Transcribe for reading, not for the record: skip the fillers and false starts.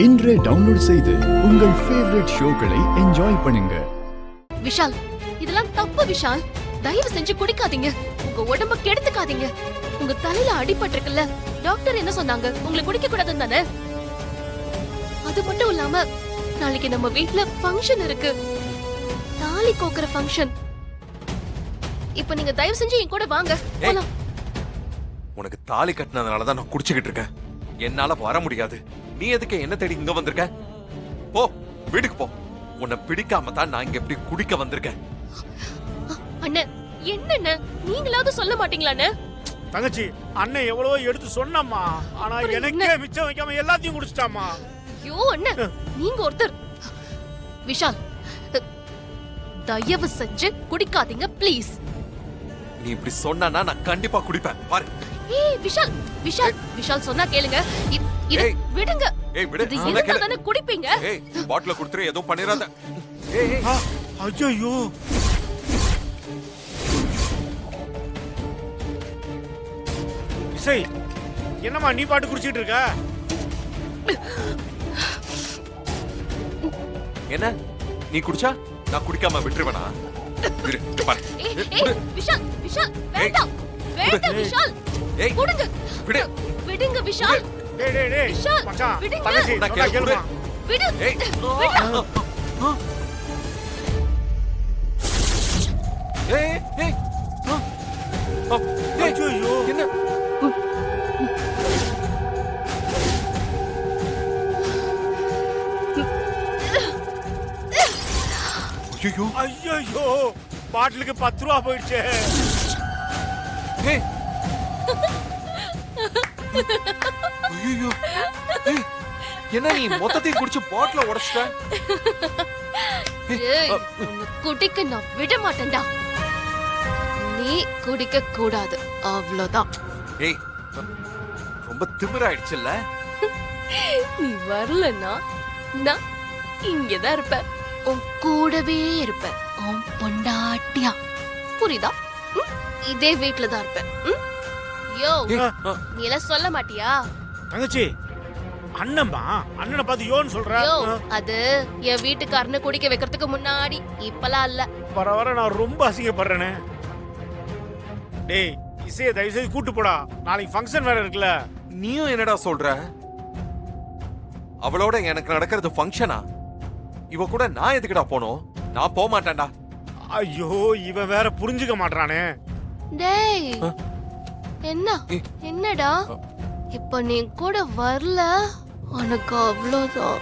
இன்றே டவுன்லோட் செய்து உங்கள் ஃபேவரட் ஷோக்களை என்ஜாய் பண்ணுங்க. விஷால், இதெல்லாம் தப்பு விஷால். தயவு செஞ்சு குடிக்காதீங்க. உங்க உடம்ப கெடுத்துக்காதீங்க. உங்க தலையில அடிபட்டிருக்குல்ல, டாக்டர் என்ன சொன்னாங்க? உங்களை குடிக்க கூடாதுன்னு தானே? அது மட்டும் இல்லாம நாளைக்கு நம்ம வீட்ல ஃபங்க்ஷன் இருக்கு, தாலி கோக்குற ஃபங்க்ஷன். இப்ப நீங்க தயவு செஞ்சு என் கூட வாங்க போலாம். உனக்கு தாலி கட்டினதுனால தான் நான் குடிச்சுக்கிட்டு இருக்கேன். என்னால வர முடியாது. நீ எதுக்கு என்ன தேடி இங்க வந்திருக்க? போ, வீட்டுக்கு போ. உன்னை பிடிக்காம தான் நான் இங்க எப்படி குடிக்க வந்திருக்கேன். அண்ணன், என்னண்ணே நீங்களாவது சொல்ல மாட்டீங்களாண்ணே? தங்கச்சி, அண்ணன் எவ்வளவோ எடுத்து சொன்னம்மா, ஆனா எனக்கே மிச்சம் வைக்காம எல்லாத்தையும் குடிச்சிட்டாமா. ஐயோ அண்ணன், நீங்க ஒருத்தர். விஷால், தயவு செஞ்சு குடிக்காதீங்க ப்ளீஸ். நீ இப்படி சொன்னா நான் கண்டிப்பா குடிப்பேன். பாரு. ஏய் விஷால், விஷால், விஷால் சொன்னா கேளுங்க. இது விடுங்க. ஏய் விடு. இது இருந்தா தானே குடிப்பீங்க. ஏய் பாட்டில குடுத்துற, எதுவும் பண்ணிராத. ஏய் ஐயோ, இசை, என்னம்மா நீ பாட்டு குடிச்சிட்டு இருக்க? என்ன நீ குடிச்சா நான் குடிக்காம விட்டுருவேனா? இரு பாரு. ஏய் விஷால், விஷால் வேண்டாம். வேண்டாம் விஷால். ஏய் குடுங்க. விடு. விடுங்க விஷால். டேய் டேய் டேய் விஷால், மச்சான், விடுங்க. தங்கச்சி நான் சொன்னா கேளுமா? விடு. ஏய் விடு. ஏய் ஏய் ஐயோ, என்ன? ஐயோ ஐயோ, பாட்டிலுக்கு 10 ரூபா போயிடுச்சு. ஏய் ஐயோ ஏய், என்ன நீ மொத்தத்தையும் குடிச்சு பாட்டில உடைச்சிட்ட? ஏய், உன்னை குடிக்க நான் விட மாட்டேன்டா. நீ குடிக்க கூடாது, அவ்வளவுதான். ஏய் ரொம்ப திமிராயிடுச்சுல்ல? நீ வரலன்னா நான் இங்கதான் இருப்பேன். உன் கூடவே இருப்பேன், உன் பொண்டாட்டியா. புரியுதா? இதே வீட்டுல தான் இருப்பேன். யோ, நீ எல்லாம் சொல்ல மாட்டியா? தங்கச்சி, அண்ணம்மா, அண்ணனை பார்த்து யோன்னு சொல்ற. யோ, அது என் வீட்டுக்காரனை குடிக்க வைக்கிறதுக்கு முன்னாடி, இப்பலாம் இல்ல. வர வர நான் ரொம்ப அசிங்கப்படுறேனே. டேய் இசையை தயவு செய்து கூட்டு போடா, நாளைக்கு ஃபங்க்ஷன் வேற இருக்குல்ல. நீயும் என்னடா சொல்ற? அவளோட எனக்கு நடக்கிறது ஃபங்க்ஷனா? இவ கூட நான் எதுக்குடா போனோம்? நான் போக மாட்டேன்டா. ஐயோ, இவன் வேற புரிஞ்சுக்க மாட்டானே. டேய், என்ன என்னடா இப்ப நீ கூட வரல, உனக்கு அவ்வளவுதான்.